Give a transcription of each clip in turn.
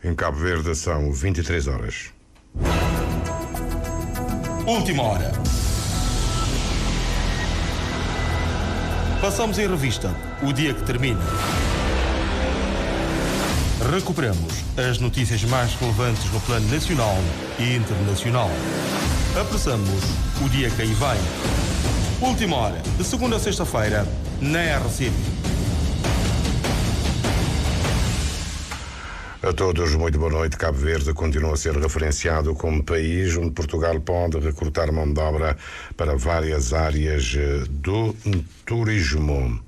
Em Cabo Verde são 23 horas. Última hora. Passamos em revista o dia que termina. Recuperamos as notícias mais relevantes no plano nacional e internacional. Apressamos o dia que aí vai. Última hora, de segunda a sexta-feira, na RCP. A todos, muito boa noite. Cabo Verde continua a ser referenciado como país onde Portugal pode recrutar mão de obra para várias áreas do turismo.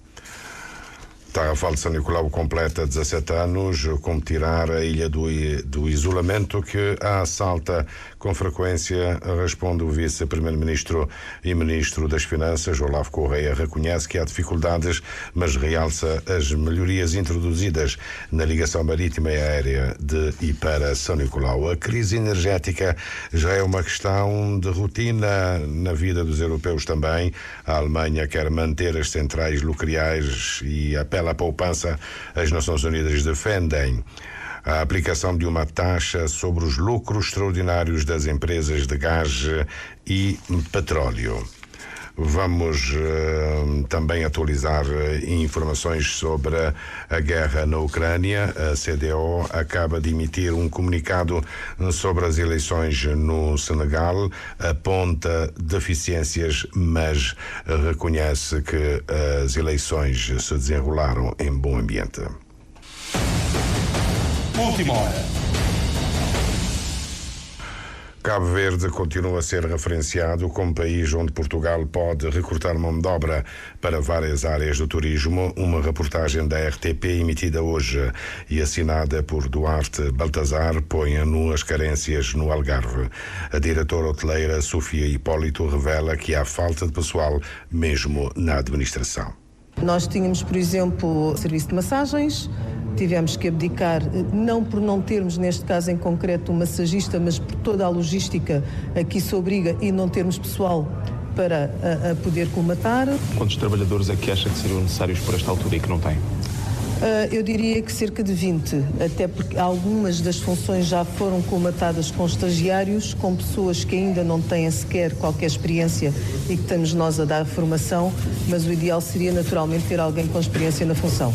Tarrafal de São Nicolau completa 17 anos, como tirar a ilha do isolamento que a assalta com frequência, responde o vice-primeiro-ministro e ministro das Finanças. Olavo Correia reconhece que há dificuldades, mas realça as melhorias introduzidas na ligação marítima e aérea de e para São Nicolau. A crise energética já é uma questão de rotina na vida dos europeus também. A Alemanha quer manter as centrais nucleares e apela à poupança. As Nações Unidas defendem a aplicação de uma taxa sobre os lucros extraordinários das empresas de gás e petróleo. Vamos também atualizar informações sobre a guerra na Ucrânia. A CDO acaba de emitir um comunicado sobre as eleições no Senegal, aponta deficiências, mas reconhece que as eleições se desenrolaram em bom ambiente. Última hora. Cabo Verde continua a ser referenciado como país onde Portugal pode recrutar mão de obra para várias áreas do turismo. Uma reportagem da RTP emitida hoje e assinada por Duarte Baltazar põe a nu as carências no Algarve. A diretora hoteleira Sofia Hipólito revela que há falta de pessoal mesmo na administração. Nós tínhamos, por exemplo, serviço de massagens. Tivemos que abdicar, não por não termos, neste caso em concreto, um massagista, mas por toda a logística a que isso obriga e não termos pessoal para a poder colmatar. Quantos trabalhadores é que acha que seriam necessários por esta altura e que não têm? Eu diria que cerca de 20, até porque algumas das funções já foram colmatadas com estagiários, com pessoas que ainda não têm sequer qualquer experiência e que estamos nós a dar formação, mas o ideal seria naturalmente ter alguém com experiência na função.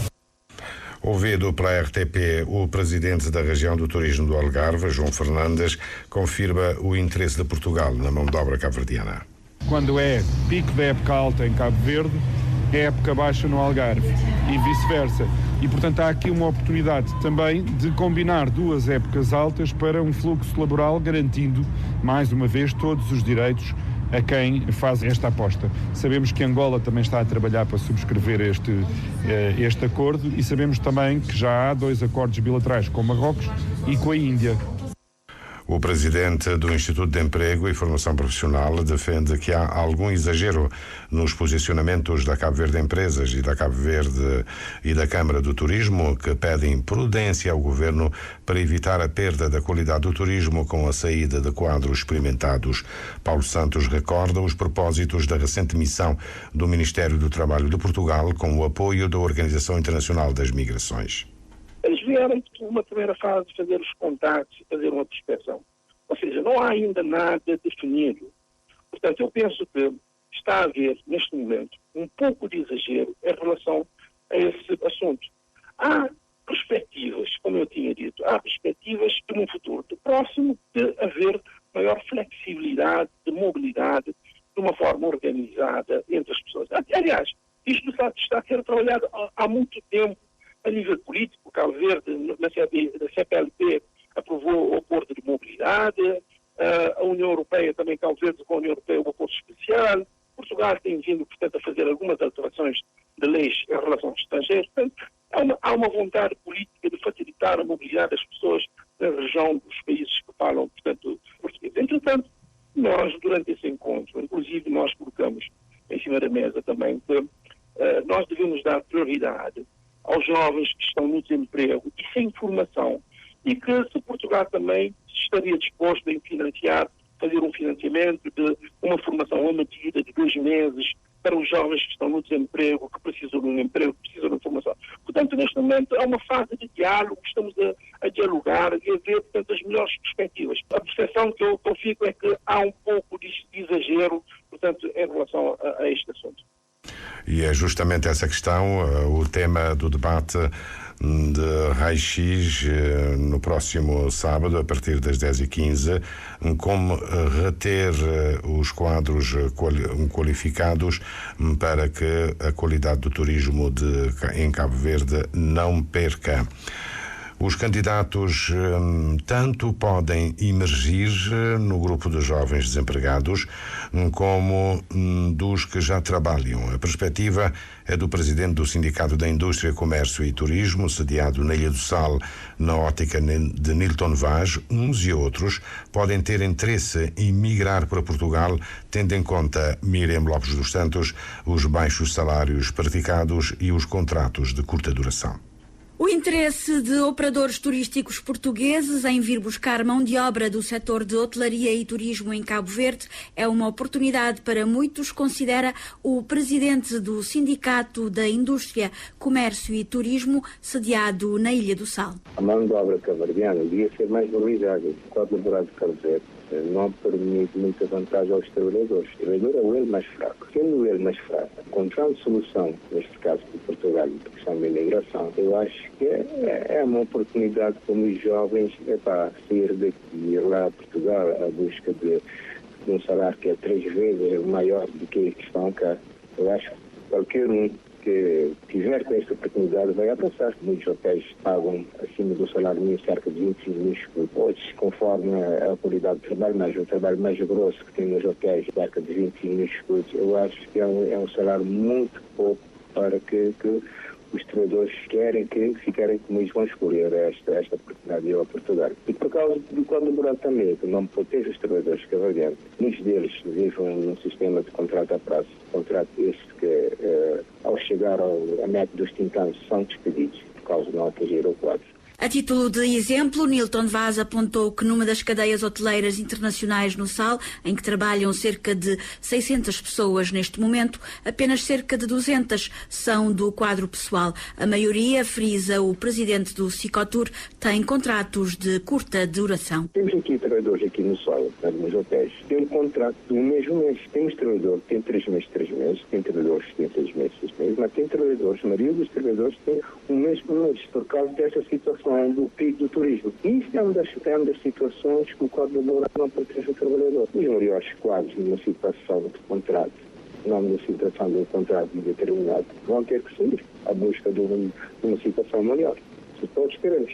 Ouvido pela RTP, o presidente da região do turismo do Algarve, João Fernandes, confirma o interesse de Portugal na mão de obra cabo-verdiana. Quando é pico da época alta em Cabo Verde, é época baixa no Algarve e vice-versa. E, portanto, há aqui uma oportunidade também de combinar duas épocas altas para um fluxo laboral garantindo, mais uma vez, todos os direitos a quem faz esta aposta. Sabemos que Angola também está a trabalhar para subscrever este acordo e sabemos também que já há 2 acordos bilaterais com Marrocos e com a Índia. O presidente do Instituto de Emprego e Formação Profissional defende que há algum exagero nos posicionamentos da Cabo Verde Empresas e da Cabo Verde e da Câmara do Turismo, que pedem prudência ao governo para evitar a perda da qualidade do turismo com a saída de quadros experimentados. Paulo Santos recorda os propósitos da recente missão do Ministério do Trabalho de Portugal com o apoio da Organização Internacional das Migrações. Eles vieram, numa primeira fase, fazer os contactos e fazer uma prospeção. Ou seja, não há ainda nada definido. Portanto, eu penso que está a haver, neste momento, um pouco de exagero em relação a esse assunto. Há perspectivas, como eu tinha dito, há perspectivas de um futuro próximo de haver maior flexibilidade, de mobilidade, de uma forma organizada entre as pessoas. Aliás, isto está a ser trabalhado há muito tempo. A nível político, Cabo Verde, na CPLP, aprovou o acordo de mobilidade, a União Europeia, também Cabo Verde com a União Europeia, um acordo especial. Portugal tem vindo, portanto, a fazer algumas alterações de leis em relação aos estrangeiros. Portanto, há uma vontade política de facilitar a mobilidade das pessoas na região dos países que falam, portanto, português. Entretanto, nós, durante esse encontro, inclusive nós colocamos em cima da mesa também que nós devemos dar prioridade aos jovens que estão no desemprego e sem formação, e que se Portugal também estaria disposto em financiar, fazer um financiamento de uma formação à medida de 2 meses para os jovens que estão no desemprego, que precisam de um emprego, que precisam de uma formação. Portanto, neste momento, é uma fase de diálogo, estamos a dialogar e a ver, portanto, as melhores perspectivas. A percepção que eu fico é que há um pouco de exagero, portanto, em relação a este assunto. E é justamente essa questão o tema do debate de raio-x no próximo sábado, a partir das 10h15, como reter os quadros qualificados para que a qualidade do turismo em Cabo Verde não perca. Os candidatos tanto podem emergir no grupo de jovens desempregados como dos que já trabalham. A perspectiva é do presidente do Sindicato da Indústria, Comércio e Turismo, sediado na Ilha do Sal, na ótica de Nilton Vaz. Uns e outros podem ter interesse em migrar para Portugal, tendo em conta, Miriam Lopes dos Santos, os baixos salários praticados e os contratos de curta duração. O interesse de operadores turísticos portugueses em vir buscar mão de obra do setor de hotelaria e turismo em Cabo Verde é uma oportunidade para muitos, considera o presidente do Sindicato da Indústria, Comércio e Turismo, sediado na Ilha do Sal. A mão de obra cabo-verdiana devia ser mais valorizada. O Código Laboral de Cabo Verde não permite muita vantagem aos trabalhadores. O trabalhador é o ele mais fraco. Sendo ele mais fraco, encontrando solução, neste caso de Portugal, de questão da imigração, eu acho que é uma oportunidade para os jovens sair daqui e ir lá a Portugal à busca de um salário que é 3 vezes maior do que estão cá. Eu acho que qualquer um que tiver com esta oportunidade vai abraçar. Muitos hotéis pagam acima do salário mínimo cerca de 25 mil escudos. Outros, conforme a qualidade do trabalho, mas o trabalho mais grosso que tem nos hotéis, cerca de 25 mil escudos. Eu acho que é um salário muito pouco para que os trabalhadores querem como eles vão escolher esta oportunidade de ir a Portugal. E por causa do Código Laboral também, que não protege os trabalhadores cabo-verdianos. Muitos deles vivem num sistema de contrato a prazo. Contrato este que, ao chegar à meta dos 30 anos, são despedidos por causa de não atingir o quadro. A título de exemplo, Nilton Vaz apontou que numa das cadeias hoteleiras internacionais no Sal, em que trabalham cerca de 600 pessoas neste momento, apenas cerca de 200 são do quadro pessoal. A maioria, frisa o presidente do Sicotur, tem contratos de curta duração. Temos aqui trabalhadores aqui no Sal, nos hotéis, tem um contrato do mesmo mês. Temos trabalhadores que têm 3 meses, tem trabalhadores que têm 6 meses, 6 meses, mas tem trabalhadores, a maioria dos trabalhadores tem um mês por mês, por causa desta situação do pico do turismo. E isso é uma das situações que o Código Laboral não protege o trabalhador. Os maiores quadros numa situação de contrato, não numa situação de um contrato indeterminado, vão ter que sair à busca de uma situação melhor. Se todos queremos.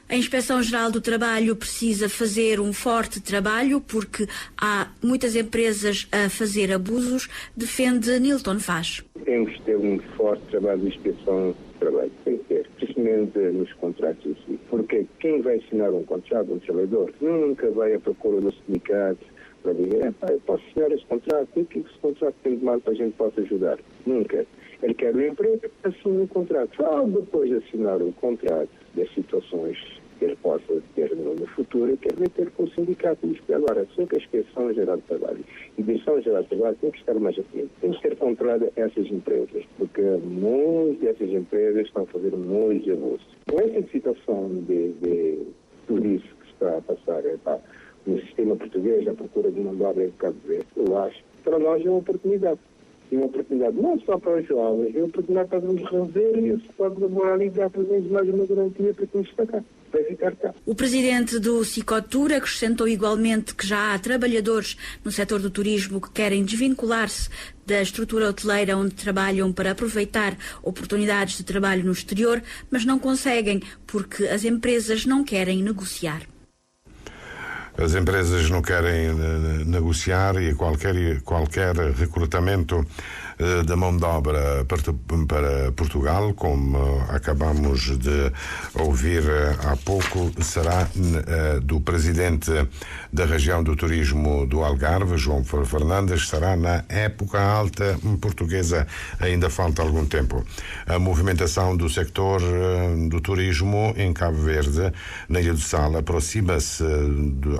A Inspeção-Geral do Trabalho precisa fazer um forte trabalho porque há muitas empresas a fazer abusos, defende Nilton Vaz. Temos de ter um forte trabalho de inspeção do trabalho. Tem que ter, principalmente nos contratos em si. Porque quem vai assinar um contrato, um trabalhador, nunca vai à procura do sindicato para dizer, eu posso assinar esse contrato, o que esse contrato tem de mal para a gente possa ajudar? Nunca. Ele quer o emprego, assina o contrato. Só depois de assinar o contrato das situações que ele possa ter no futuro, quer ver ter com o sindicato. Agora, só que a Inspeção-Geral do Trabalho e a Inspeção-Geral do Trabalho tem que estar mais atento. Tem que ser controlada essas empresas, porque muitas dessas empresas estão a fazer muitos abusos. Com essa situação de tudo isso que está a passar no sistema português, a procura de mão de obra em Cabo Verde, eu acho que para nós é uma oportunidade. E uma oportunidade não só para os jovens, é uma oportunidade para nos rever e esse Código Laboral e dar para nós mais uma garantia para que nos está cá. O presidente do Sicotur acrescentou igualmente que já há trabalhadores no setor do turismo que querem desvincular-se da estrutura hoteleira onde trabalham para aproveitar oportunidades de trabalho no exterior, mas não conseguem porque as empresas não querem negociar. As empresas não querem negociar e qualquer recrutamento da mão de obra para Portugal, como acabamos de ouvir há pouco, será do presidente da região do turismo do Algarve, João Fernandes, será na época alta portuguesa. Ainda falta algum tempo. A movimentação do sector do turismo em Cabo Verde, na Ilha do Sal, aproxima-se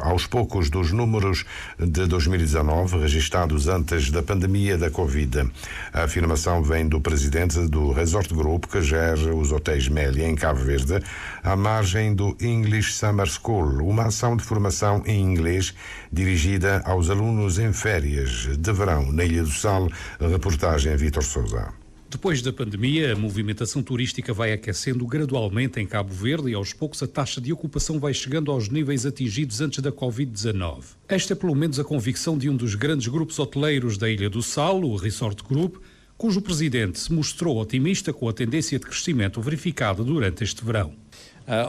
aos poucos dos números de 2019, registados antes da pandemia da Covid. A afirmação vem do presidente do Resort Group, que gera os hotéis Mélia, em Cabo Verde, à margem do English Summer School, uma ação de formação em inglês dirigida aos alunos em férias de verão na Ilha do Sal. Reportagem Vítor Sousa. Depois da pandemia, a movimentação turística vai aquecendo gradualmente em Cabo Verde e aos poucos a taxa de ocupação vai chegando aos níveis atingidos antes da Covid-19. Esta é pelo menos a convicção de um dos grandes grupos hoteleiros da Ilha do Sal, o Resort Group, cujo presidente se mostrou otimista com a tendência de crescimento verificada durante este verão.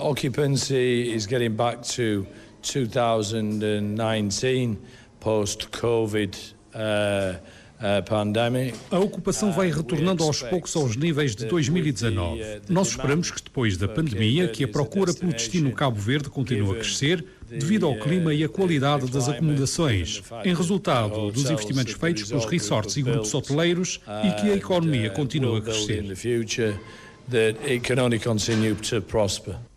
Occupancy is getting back to 2019 post-COVID pandemic. A ocupação vai retornando aos poucos aos níveis de 2019. Nós esperamos que depois da pandemia, que a procura pelo destino Cabo Verde continue a crescer devido ao clima e à qualidade das acomodações, em resultado dos investimentos feitos pelos resorts e grupos hoteleiros, e que a economia continue a crescer.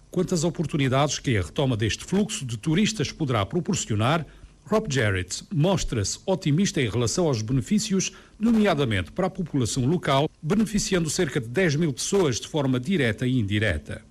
Quanto às oportunidades que a retoma deste fluxo de turistas poderá proporcionar, Rob Jarrett mostra-se otimista em relação aos benefícios, nomeadamente para a população local, beneficiando cerca de 10 mil pessoas de forma direta e indireta.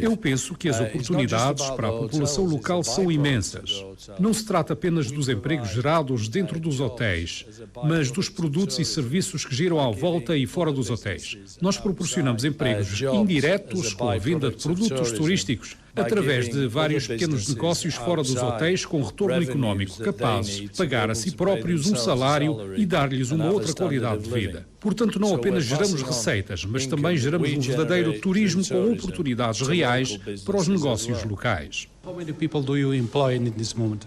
Eu penso que as oportunidades para a população local são imensas. Não se trata apenas dos empregos gerados dentro dos hotéis, mas dos produtos e serviços que giram à volta e fora dos hotéis. Nós proporcionamos empregos indiretos com a venda de produtos turísticos, através de vários pequenos negócios fora dos hotéis com retorno económico, capazes de pagar a si próprios um salário e dar-lhes uma outra qualidade de vida. Portanto, não apenas geramos receitas, mas também geramos um verdadeiro turismo com oportunidades reais para os negócios locais. How many people do you employ in this moment?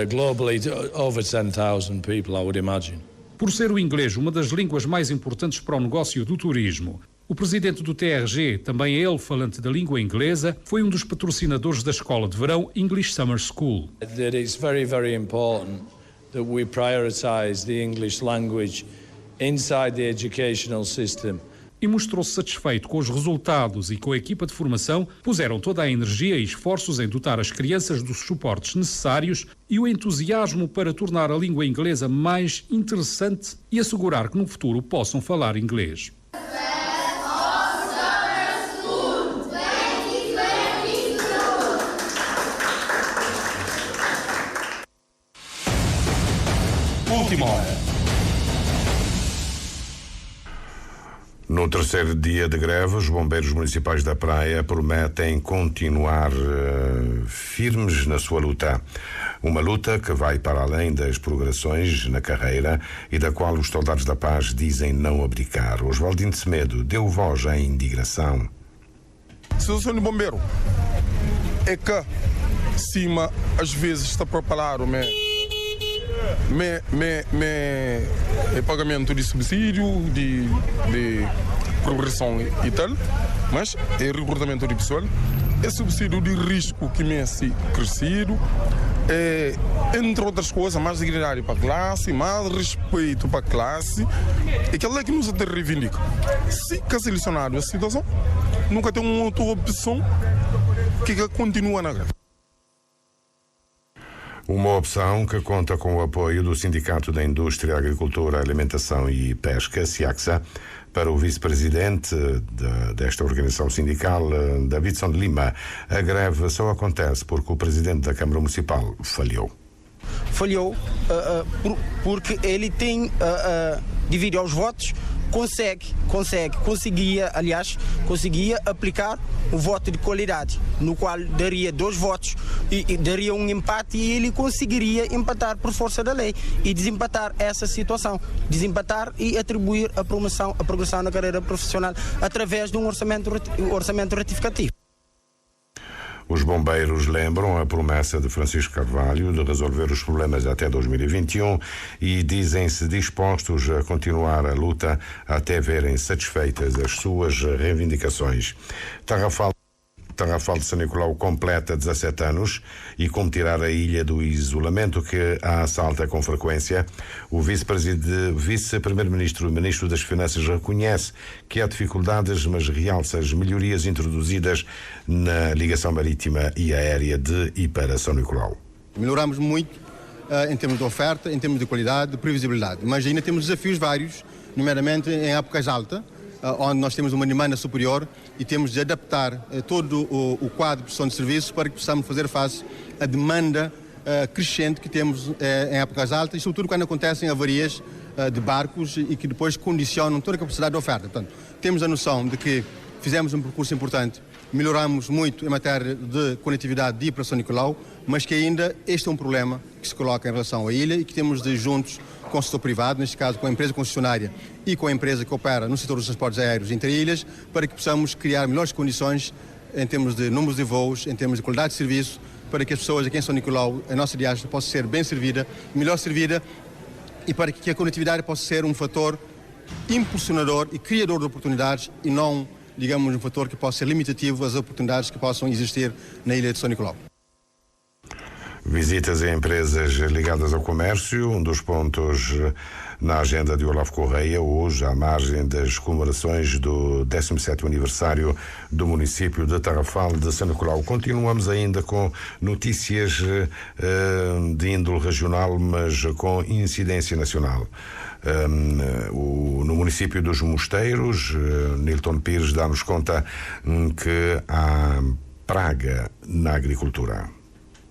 Globally, over 10,000 people, I would imagine. Por ser o inglês uma das línguas mais importantes para o negócio do turismo, o presidente do TRG, também ele falante da língua inglesa, foi um dos patrocinadores da escola de verão English Summer School. It is very, very important that we prioritize the English language inside the educational system. E mostrou-se satisfeito com os resultados e com a equipa de formação, puseram toda a energia e esforços em dotar as crianças dos suportes necessários e o entusiasmo para tornar a língua inglesa mais interessante e assegurar que no futuro possam falar inglês. Última hora. No terceiro dia de greve, os bombeiros municipais da Praia prometem continuar firmes na sua luta. Uma luta que vai para além das progressões na carreira e da qual os soldados da paz dizem não abdicar. Oswaldinho de Semedo deu voz à indignação. A situação do bombeiro é que, cima, às vezes está preparado pagamento de subsídio, de progressão e tal, mas é recrutamento de pessoal, é subsídio de risco que tem crescido, entre outras coisas, mais dignidade para a classe, mais respeito para a classe, é aquilo que nos reivindica. Se que selecionado a situação, nunca tem uma outra opção que continua na greve. Uma opção que conta com o apoio do Sindicato da Indústria, Agricultura, Alimentação e Pesca, SIACSA, para o vice-presidente desta organização sindical, Davidson de Lima. A greve só acontece porque o presidente da Câmara Municipal falhou. Porque ele tem dividido os votos, conseguia aplicar o voto de qualidade, no qual daria 2 votos e daria um empate, e ele conseguiria empatar por força da lei e desempatar essa situação, e atribuir a progressão na carreira profissional através de um orçamento retificativo. Os bombeiros lembram a promessa de Francisco Carvalho de resolver os problemas até 2021 e dizem-se dispostos a continuar a luta até verem satisfeitas as suas reivindicações. Tarrafal de São Nicolau completa 17 anos e como tirar a ilha do isolamento que a assalta com frequência, o vice-primeiro-ministro e ministro das Finanças reconhece que há dificuldades, mas realça as melhorias introduzidas na ligação marítima e aérea de e para São Nicolau. Melhoramos muito em termos de oferta, em termos de qualidade, de previsibilidade. Mas ainda temos desafios vários, nomeadamente em épocas altas, onde nós temos uma demanda superior e temos de adaptar todo o quadro de prestação de serviços para que possamos fazer face à demanda crescente que temos em épocas altas e sobretudo quando acontecem avarias de barcos e que depois condicionam toda a capacidade de oferta. Portanto, temos a noção de que fizemos um percurso importante, melhoramos muito em matéria de conectividade de Operação Nicolau, mas que ainda este é um problema que se coloca em relação à ilha e que temos de juntos com o setor privado, neste caso com a empresa concessionária e com a empresa que opera no setor dos transportes aéreos entre ilhas, para que possamos criar melhores condições em termos de números de voos, em termos de qualidade de serviço, para que as pessoas aqui em São Nicolau, a nossa diáspora, possa ser bem servida, melhor servida e para que a conectividade possa ser um fator impulsionador e criador de oportunidades e não, digamos, um fator que possa ser limitativo às oportunidades que possam existir na ilha de São Nicolau. Visitas a empresas ligadas ao comércio, um dos pontos na agenda de Olavo Correia, hoje, à margem das comemorações do 17º aniversário do município de Tarrafal de São Nicolau. Continuamos ainda com notícias de índole regional, mas com incidência nacional. No município dos Mosteiros, Nilton Pires dá-nos conta que há praga na agricultura.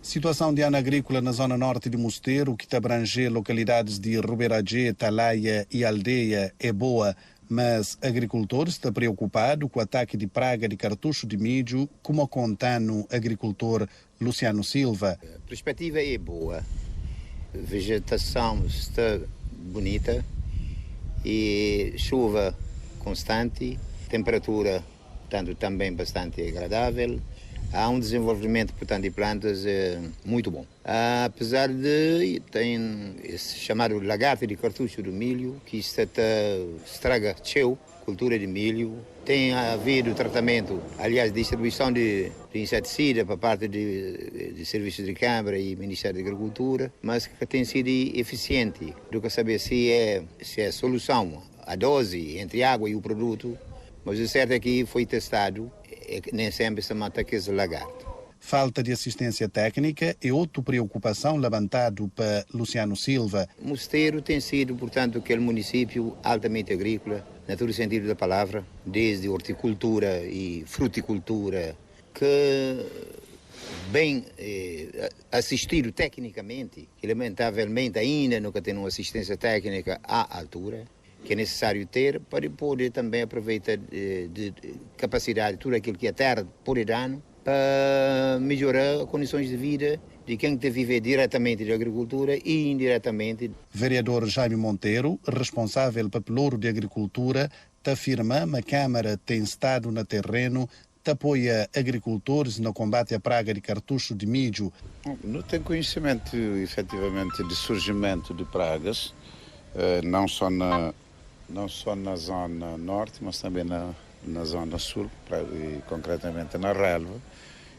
Situação de ano agrícola na zona norte de Mosteiro, que abrange localidades de Ruberagé, Talaia e Aldeia, é boa, mas agricultores estão preocupados com o ataque de praga de cartucho de milho, como conta no agricultor Luciano Silva. A perspectiva é boa, a vegetação está bonita e chuva constante, temperatura, portanto, também bastante agradável. Há um desenvolvimento, portanto, de plantas muito bom. Apesar de tem esse chamado lagarto de cartucho do milho, que estraga cultura de milho. Tem havido tratamento, aliás, distribuição de inseticida por parte de serviços de Câmara e Ministério da Agricultura, mas que tem sido eficiente. Do que saber se é solução, a dose entre a água e o produto, mas o certo é que foi testado. Nem sempre se mata aquele lagarto. Falta de assistência técnica é outra preocupação levantado para Luciano Silva. Mosteiro tem sido, portanto, aquele município altamente agrícola, na todo o sentido da palavra, desde horticultura e fruticultura, que bem assistido tecnicamente, que lamentavelmente ainda nunca tem uma assistência técnica à altura, que é necessário ter para poder também aproveitar de capacidade tudo aquilo que a terra pode dar para melhorar as condições de vida de quem tem viver diretamente da agricultura e indiretamente. Vereador Jaime Monteiro, responsável pelo pelouro de agricultura, afirma que a Câmara tem estado no terreno, apoia agricultores no combate à praga de cartucho de milho. Não tem conhecimento, efetivamente, de surgimento de pragas, não só na zona norte, mas também na zona sul, e concretamente na relva.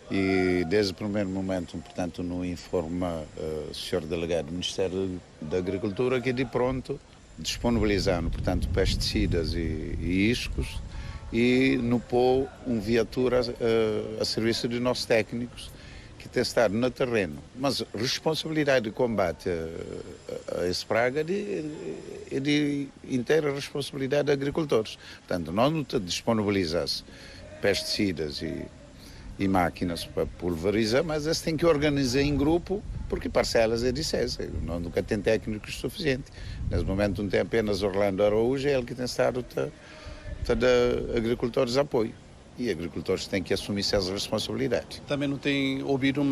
E desde o primeiro momento, portanto, nos informa o Sr. Delegado do Ministério da Agricultura que de pronto disponibilizando, portanto, pesticidas e iscos e no pôr viatura a serviço de nossos técnicos que têm estado no terreno. Mas a responsabilidade de combate a essa praga é de inteira responsabilidade de agricultores. Portanto, nós não disponibilizamos pesticidas e máquinas para pulverizar, mas eles têm que organizar em grupo, porque parcelas é de César. Nós nunca tem técnicos suficientes. Nesse momento não tem apenas Orlando Araújo, é ele que tem estado a dar agricultores de apoio. E agricultores têm que assumir essas responsabilidades. Também não tem ouvido um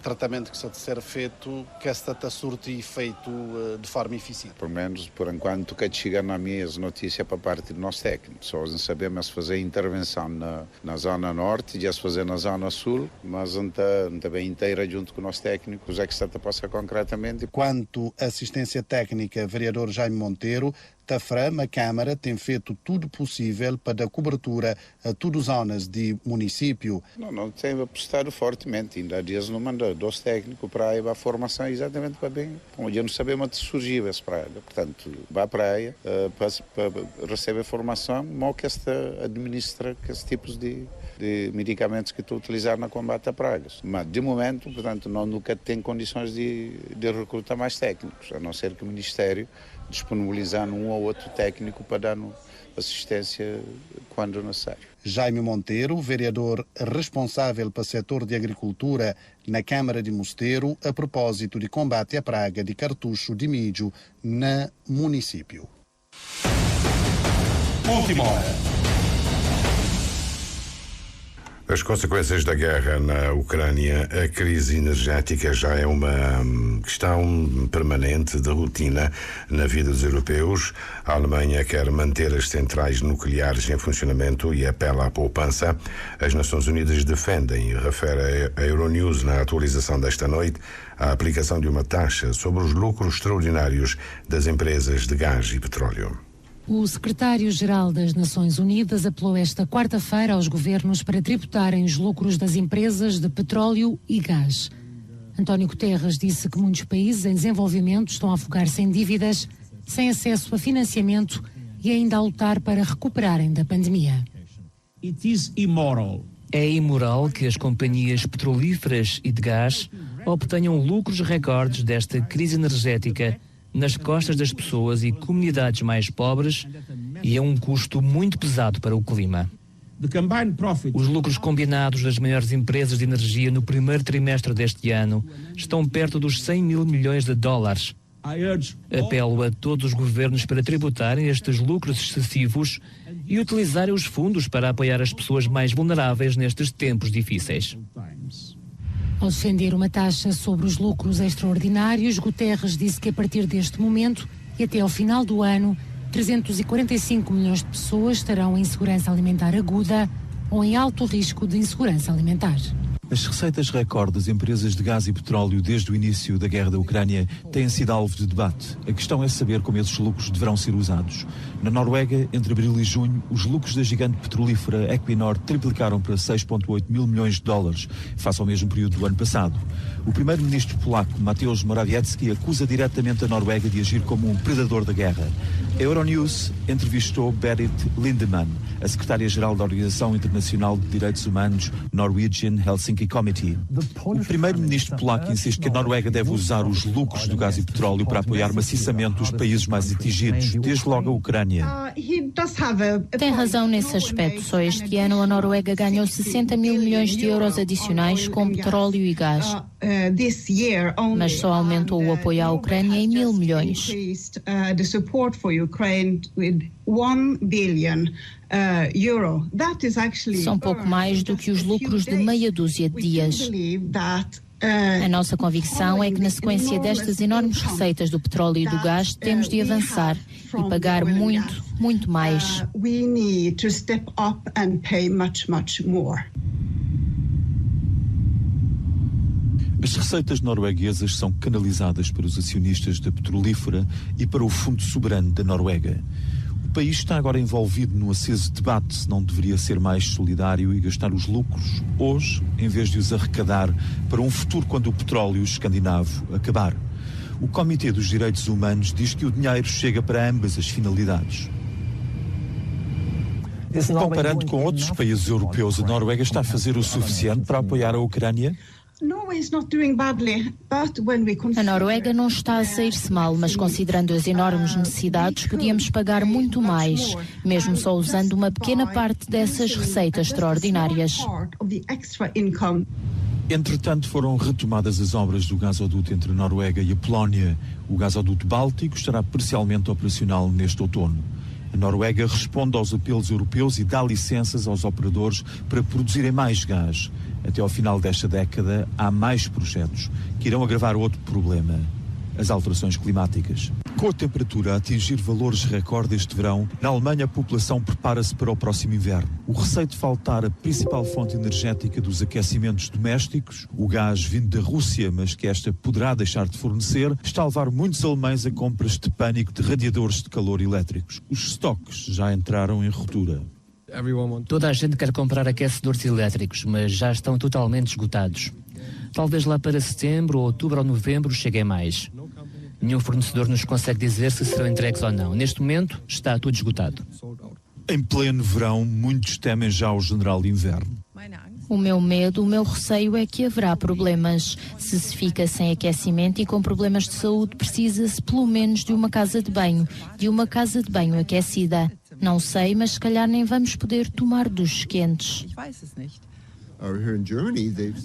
tratamento que está a ser feito, que esta surte efeito de forma eficiente? Pelo menos, por enquanto, que chega na minha notícia para parte do nosso técnico. Só não sabemos fazer intervenção na zona norte, já se fazer na zona sul, mas não está bem inteira junto com o nosso técnico, já que está a passar concretamente. Quanto à assistência técnica, vereador Jaime Monteiro Tafram, a Câmara tem feito tudo possível para dar cobertura a todas as zonas de município. Não tem apostado fortemente. Ainda há dias não mandou 2 técnicos para ir à formação exatamente para bem. Hoje não sabemos onde surgiu essa praia. Portanto, vai à praia para receber formação, mal que esta administra esses tipos de medicamentos que estão a utilizar no combate a pragas. Mas, de momento, portanto, nunca tem condições de recrutar mais técnicos, a não ser que o Ministério disponibilizar um ou outro técnico para dar assistência quando necessário. Jaime Monteiro, vereador responsável pelo setor de agricultura na Câmara de Mosteiro, a propósito de combate à praga de cartucho de milho no município. Última hora. As consequências da guerra na Ucrânia, a crise energética já é uma questão permanente de rotina na vida dos europeus. A Alemanha quer manter as centrais nucleares em funcionamento e apela à poupança. As Nações Unidas defendem, refere a Euronews na atualização desta noite, a aplicação de uma taxa sobre os lucros extraordinários das empresas de gás e petróleo. O secretário-geral das Nações Unidas apelou esta quarta-feira aos governos para tributarem os lucros das empresas de petróleo e gás. António Guterres disse que muitos países em desenvolvimento estão a afogar-se em dívidas, sem acesso a financiamento e ainda a lutar para recuperarem da pandemia. É imoral que as companhias petrolíferas e de gás obtenham lucros recordes desta crise energética nas costas das pessoas e comunidades mais pobres e a um custo muito pesado para o clima. Os lucros combinados das maiores empresas de energia no primeiro trimestre deste ano estão perto dos 100 mil milhões de dólares. Apelo a todos os governos para tributarem estes lucros excessivos e utilizarem os fundos para apoiar as pessoas mais vulneráveis nestes tempos difíceis. Ao defender uma taxa sobre os lucros extraordinários, Guterres disse que a partir deste momento e até ao final do ano, 345 milhões de pessoas estarão em insegurança alimentar aguda ou em alto risco de insegurança alimentar. As receitas recorde das empresas de gás e petróleo desde o início da guerra da Ucrânia têm sido alvo de debate. A questão é saber como esses lucros deverão ser usados. Na Noruega, entre abril e junho, os lucros da gigante petrolífera Equinor triplicaram para 6,8 mil milhões de dólares, face ao mesmo período do ano passado. O primeiro-ministro polaco, Mateusz Morawiecki, acusa diretamente a Noruega de agir como um predador da guerra. A Euronews entrevistou Berit Lindemann, a secretária-geral da Organização Internacional de Direitos Humanos, Norwegian Helsinki Committee. O primeiro-ministro polaco insiste que a Noruega deve usar os lucros do gás e petróleo para apoiar maciçamente os países mais atingidos, desde logo a Ucrânia. Tem razão nesse aspecto. Só este ano a Noruega ganhou 60 mil milhões de euros adicionais com petróleo e gás. Mas só aumentou o apoio à Ucrânia em 1.000 milhões. São pouco mais do que os lucros de meia dúzia de dias. A nossa convicção é que na sequência destas enormes receitas do petróleo e do gás temos de avançar e pagar muito, muito mais. As receitas norueguesas são canalizadas para os acionistas da petrolífera e para o Fundo Soberano da Noruega. O país está agora envolvido num aceso debate se não deveria ser mais solidário e gastar os lucros hoje, em vez de os arrecadar para um futuro quando o petróleo escandinavo acabar. O Comitê dos Direitos Humanos diz que o dinheiro chega para ambas as finalidades. Comparando com outros países europeus, a Noruega está a fazer o suficiente para apoiar a Ucrânia? A Noruega não está a sair-se mal, mas considerando as enormes necessidades, podíamos pagar muito mais, mesmo só usando uma pequena parte dessas receitas extraordinárias. Entretanto, foram retomadas as obras do gasoduto entre a Noruega e a Polónia. O gasoduto Báltico estará parcialmente operacional neste outono. A Noruega responde aos apelos europeus e dá licenças aos operadores para produzirem mais gás. Até ao final desta década, há mais projetos que irão agravar outro problema: as alterações climáticas. Com a temperatura a atingir valores recorde este verão, na Alemanha a população prepara-se para o próximo inverno. O receio de faltar a principal fonte energética dos aquecimentos domésticos, o gás vindo da Rússia, mas que esta poderá deixar de fornecer, está a levar muitos alemães a compras de pânico de radiadores de calor elétricos. Os estoques já entraram em ruptura. Toda a gente quer comprar aquecedores elétricos, mas já estão totalmente esgotados. Talvez lá para setembro, outubro ou novembro cheguem mais. Nenhum fornecedor nos consegue dizer se serão entregues ou não. Neste momento, está tudo esgotado. Em pleno verão, muitos temem já o general inverno. O meu medo, o meu receio é que haverá problemas. Se fica sem aquecimento e com problemas de saúde, precisa-se pelo menos de uma casa de banho aquecida. Não sei, mas se calhar nem vamos poder tomar duches quentes.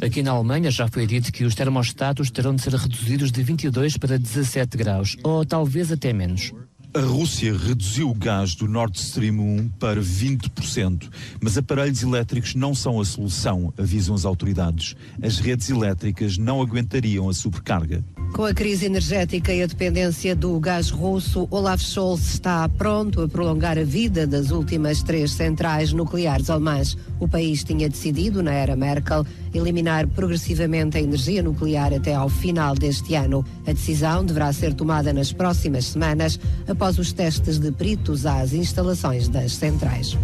Aqui na Alemanha já foi dito que os termostatos terão de ser reduzidos de 22 para 17 graus, ou talvez até menos. A Rússia reduziu o gás do Nord Stream 1 para 20%, mas aparelhos elétricos não são a solução, avisam as autoridades. As redes elétricas não aguentariam a sobrecarga. Com a crise energética e a dependência do gás russo, Olaf Scholz está pronto a prolongar a vida das últimas 3 centrais nucleares alemãs. O país tinha decidido, na era Merkel, eliminar progressivamente a energia nuclear até ao final deste ano. A decisão deverá ser tomada nas próximas semanas, após os testes de peritos às instalações das centrais.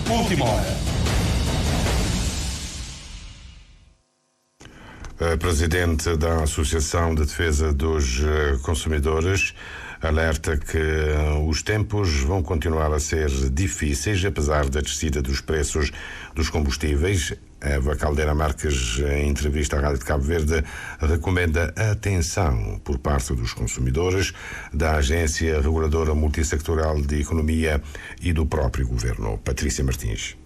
Última hora. A presidente da Associação de Defesa dos Consumidores alerta que os tempos vão continuar a ser difíceis, apesar da descida dos preços dos combustíveis. Eva Caldeira Marques, em entrevista à Rádio de Cabo Verde, recomenda atenção por parte dos consumidores, da Agência Reguladora Multissectorial de Economia e do próprio Governo. Patrícia Martins.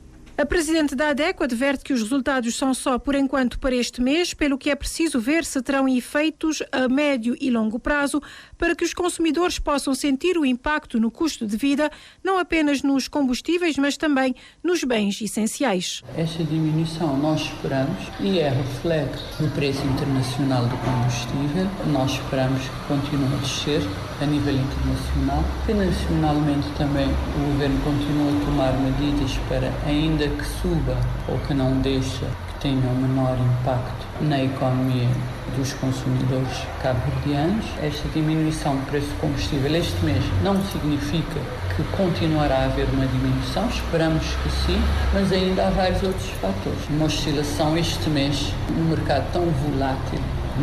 A presidente da ADECO adverte que os resultados são só por enquanto para este mês, pelo que é preciso ver se terão efeitos a médio e longo prazo para que os consumidores possam sentir o impacto no custo de vida, não apenas nos combustíveis, mas também nos bens essenciais. Esta diminuição nós esperamos e é reflexo do preço internacional do combustível. Nós esperamos que continue a descer a nível internacional. Que nacionalmente também o Governo continua a tomar medidas para, ainda que suba ou que não deixa, que tenha um menor impacto na economia dos consumidores cabo-verdianos. Esta diminuição do preço do combustível este mês não significa que continuará a haver uma diminuição, esperamos que sim, mas ainda há vários outros fatores. Uma oscilação este mês, num mercado tão volátil,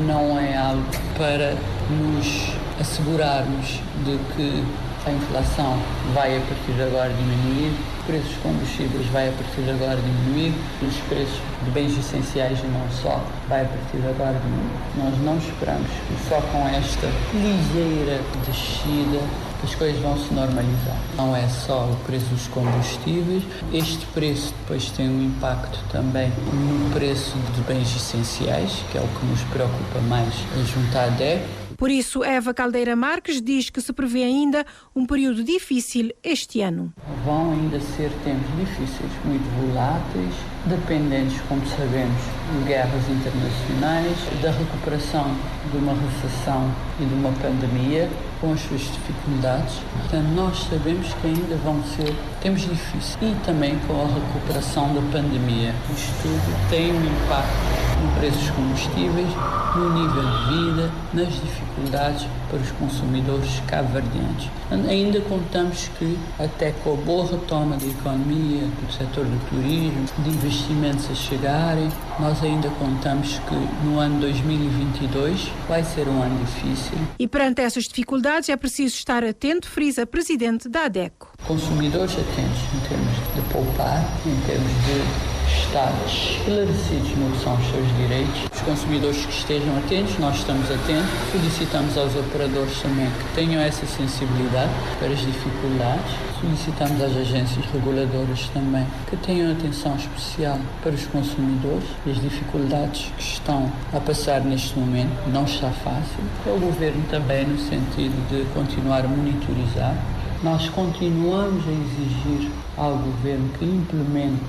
não é algo para nos assegurarmos de que a inflação vai a partir de agora diminuir, os preços dos combustíveis vai a partir de agora diminuir, os preços de bens essenciais e não só vai a partir de agora diminuir. Nós não esperamos que só com esta ligeira descida as coisas vão se normalizar. Não é só o preço dos combustíveis, este preço depois tem um impacto também no preço de bens essenciais, que é o que nos preocupa mais junto à ADECO. Por isso, Eva Caldeira Marques diz que se prevê ainda um período difícil este ano. Vão ainda ser tempos difíceis, muito voláteis, dependentes, como sabemos, de guerras internacionais, da recuperação de uma recessão e de uma pandemia, com as suas dificuldades. Portanto, nós sabemos que ainda vão ser tempos difíceis e também com a recuperação da pandemia. Isto tudo tem um impacto no preço dos combustíveis, no nível de vida, nas dificuldades para os consumidores cabo-verdianos. Ainda contamos que, até com a boa retoma da economia, do setor do turismo, de investimentos a chegarem, nós ainda contamos que no ano 2022 vai ser um ano difícil. E perante essas dificuldades é preciso estar atento, frisa a presidente da ADECO. Consumidores atentos em termos de poupar, em termos de estar esclarecidos no que são os seus direitos. Os consumidores que estejam atentos, nós estamos atentos. Solicitamos aos operadores também que tenham essa sensibilidade para as dificuldades. Solicitamos às agências reguladoras também que tenham atenção especial para os consumidores e as dificuldades que estão a passar neste momento. Não está fácil. O Governo também no sentido de continuar a monitorizar Nós continuamos a exigir ao governo que implemente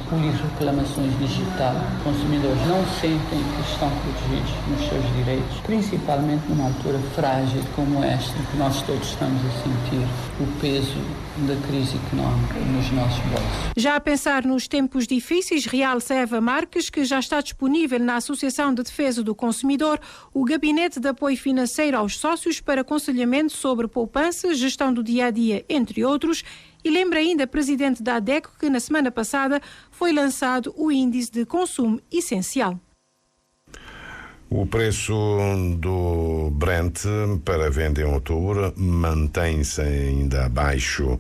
reclamações digitais. Os consumidores não sentem que estão protegidos nos seus direitos, principalmente numa altura frágil como esta, que nós todos estamos a sentir o peso da crise económica nos nossos bolsos. Já a pensar nos tempos difíceis, realça Eva Marques que já está disponível na Associação de Defesa do Consumidor o Gabinete de Apoio Financeiro aos Sócios para aconselhamento sobre poupança, gestão do dia-a-dia, entre outros, e lembra ainda a presidente da ADECO que na semana passada foi lançado o Índice de Consumo Essencial. O preço do Brent para venda em outubro mantém-se ainda abaixo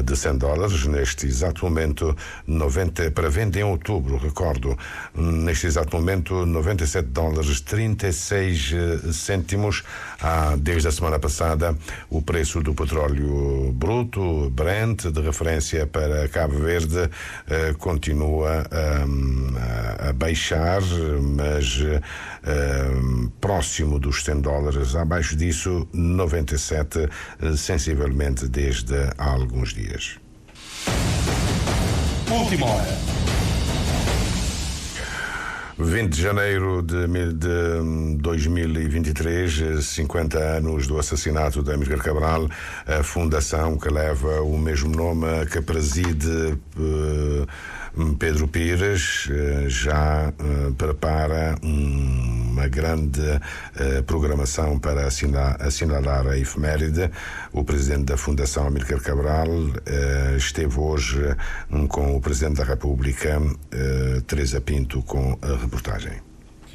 de $100. Neste exato momento, para venda em outubro, recordo, neste exato momento, $97,36. Desde a semana passada, o preço do petróleo bruto, Brent, de referência para Cabo Verde, continua a baixar, mas próximo dos $100, abaixo disso 97, sensivelmente desde há alguns dias. Última hora. 20 de janeiro de 2023, 50 anos do assassinato de Amílcar Cabral, a fundação que leva o mesmo nome, que preside Pedro Pires, já prepara uma grande programação para assinalar a efeméride. O presidente da Fundação, Amílcar Cabral, esteve hoje com o presidente da República, Teresa Pinto, com a reportagem.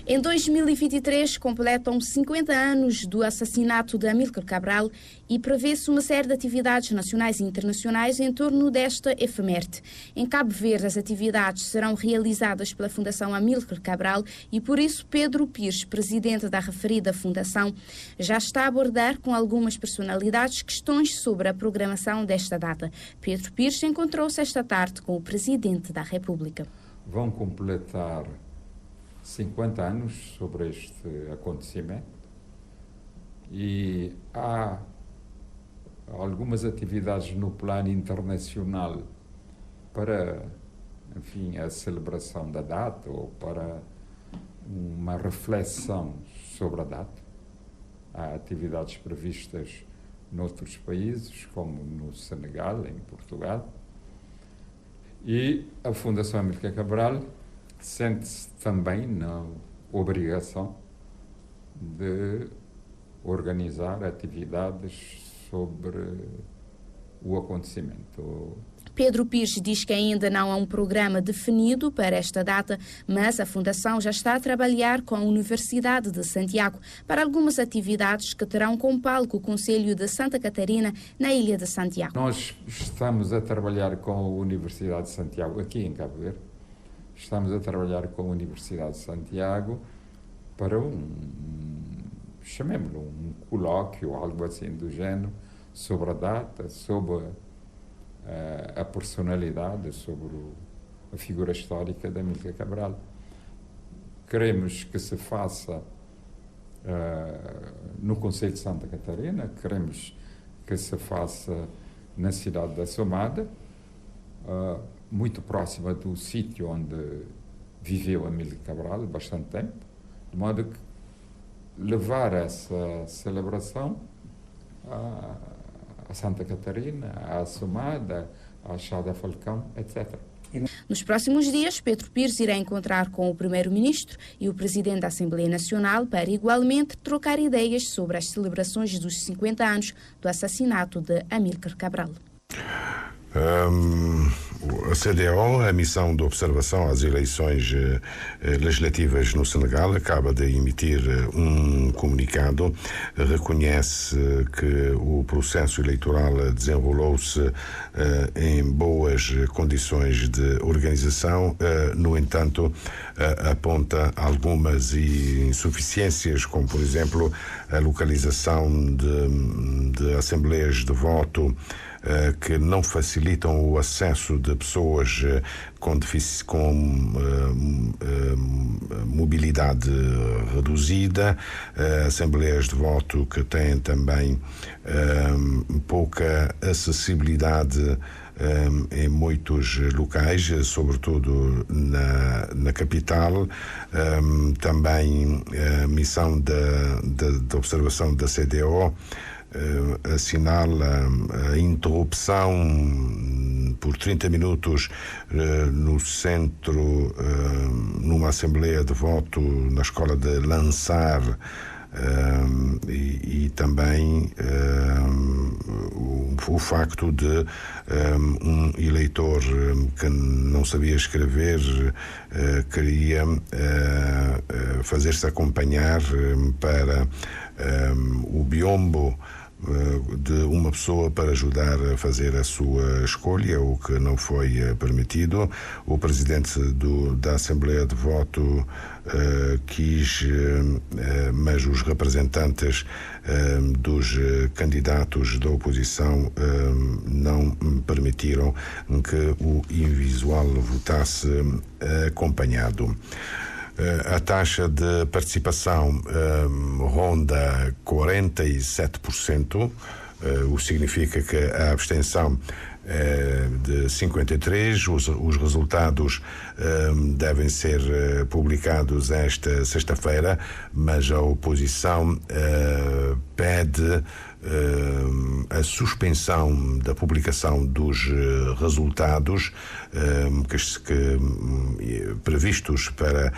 Em 2023 completam 50 anos do assassinato de Amílcar Cabral e prevê-se uma série de atividades nacionais e internacionais em torno desta efeméride. Em Cabo Verde, as atividades serão realizadas pela Fundação Amílcar Cabral e, por isso, Pedro Pires, presidente da referida fundação, já está a abordar com algumas personalidades questões sobre a programação desta data. Pedro Pires encontrou-se esta tarde com o presidente da República. Vão completar 50 anos sobre este acontecimento e há algumas atividades no plano internacional para, enfim, a celebração da data ou para uma reflexão sobre a data. Há atividades previstas noutros países, como no Senegal, em Portugal, e a Fundação Amílcar Cabral sente-se também na obrigação de organizar atividades sobre o acontecimento. Pedro Pires diz que ainda não há um programa definido para esta data, mas a Fundação já está a trabalhar com a Universidade de Santiago para algumas atividades que terão como palco o Concelho de Santa Catarina, na Ilha de Santiago. Nós estamos a trabalhar com a Universidade de Santiago, aqui em Cabo Verde. Estamos a trabalhar com a Universidade de Santiago para chamemos-lo, um colóquio, algo assim do género, sobre a data, sobre a personalidade, sobre a figura histórica de Amílcar Cabral. Queremos que se faça no Concelho de Santa Catarina, queremos que se faça na cidade da Somada, muito próxima do sítio onde viveu Amílcar Cabral bastante tempo, de modo que levar essa celebração a Santa Catarina, à Somada, à Chada Falcão, etc. Nos próximos dias, Pedro Pires irá encontrar com o Primeiro-Ministro e o Presidente da Assembleia Nacional para, igualmente, trocar ideias sobre as celebrações dos 50 anos do assassinato de Amílcar Cabral. A CDO, a missão de observação às eleições legislativas no Senegal, acaba de emitir um comunicado. Reconhece que o processo eleitoral desenrolou-se em boas condições de organização. No entanto, aponta algumas insuficiências, como, por exemplo, a localização de assembleias de voto que não facilitam o acesso de de pessoas com mobilidade reduzida, assembleias de voto que têm também pouca acessibilidade em muitos locais, sobretudo na capital. Também a missão de observação da CDO assinala a interrupção por 30 minutos no centro, numa assembleia de voto na escola de Lançar, e também o facto de um eleitor que não sabia escrever queria fazer-se acompanhar para o biombo de uma pessoa para ajudar a fazer a sua escolha, o que não foi permitido. O presidente da Assembleia de Voto quis, mas os representantes dos candidatos da oposição não permitiram que o invisual votasse acompanhado. A taxa de participação ronda 47%, o que significa que a abstenção é de 53%. Os resultados devem ser publicados esta sexta-feira, mas a oposição pede a suspensão da publicação dos resultados previstos para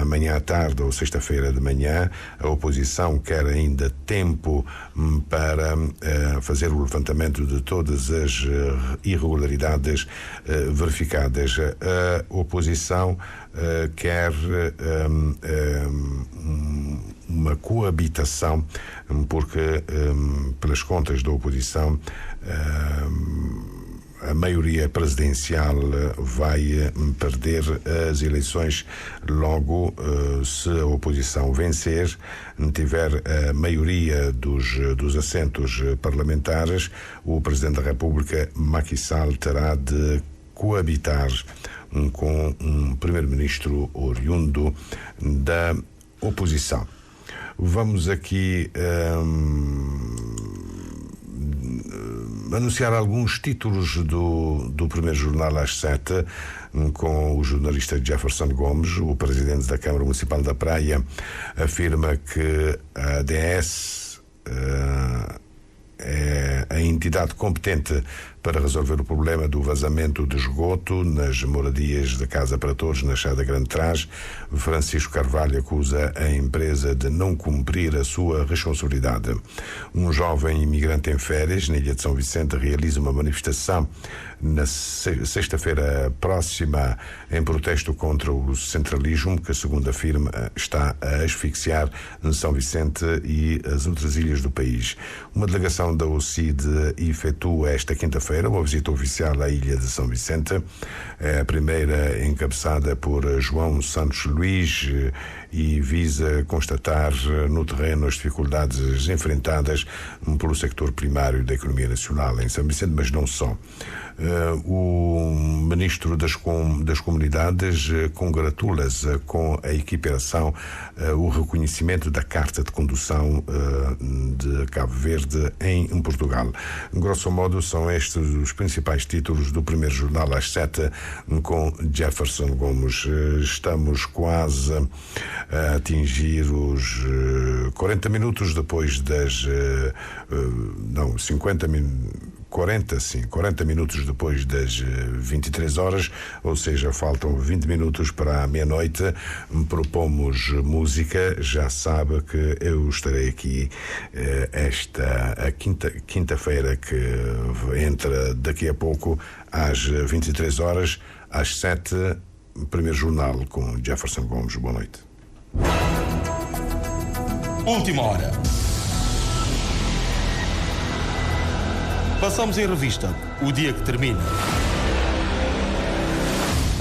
amanhã à tarde ou sexta-feira de manhã. A oposição quer ainda tempo para fazer o levantamento de todas as irregularidades verificadas. A oposição quer uma coabitação, porque pelas contas da oposição a maioria presidencial vai perder as eleições. Logo, se a oposição vencer, tiver a maioria dos assentos parlamentares, o Presidente da República, Macky Sall, terá de coabitar com um primeiro-ministro oriundo da oposição. Vamos aqui anunciar alguns títulos do primeiro jornal às 7, com o jornalista Jefferson Gomes. O presidente da Câmara Municipal da Praia afirma que a ADS é a entidade competente para resolver o problema do vazamento de esgoto nas moradias da Casa para Todos, na Chada Grande Trás. Francisco Carvalho acusa a empresa de não cumprir a sua responsabilidade. Um jovem imigrante em férias na Ilha de São Vicente realiza uma manifestação na sexta-feira próxima em protesto contra o centralismo que, segundo afirma, está a asfixiar São Vicente e as outras ilhas do país. Uma delegação da OCID efetua esta quinta-feira uma visita oficial à ilha de São Vicente. É a primeira encabeçada por João Santos Luís e visa constatar no terreno as dificuldades enfrentadas pelo sector primário da economia nacional em São Vicente, mas não só. O ministro das Comunidades congratula-se com a equiparação, o reconhecimento da Carta de Condução de Cabo Verde em Portugal. Grosso modo, são estes os principais títulos do primeiro jornal às 7, com Jefferson Gomes. Estamos quase a atingir os 40 minutos depois das 40 minutos depois das 23 horas, ou seja, faltam 20 minutos para a meia-noite. Propomos música, já sabe que eu estarei aqui a quinta-feira, que entra daqui a pouco às 23 horas, às 7, primeiro jornal com Jefferson Gomes. Boa noite. Última hora. Passamos em revista o dia que termina.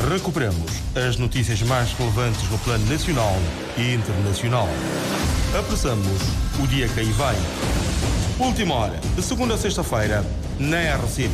Recuperamos as notícias mais relevantes no plano nacional e internacional. Apressamos o dia que aí vai. Última hora, de segunda a sexta-feira, na RCP.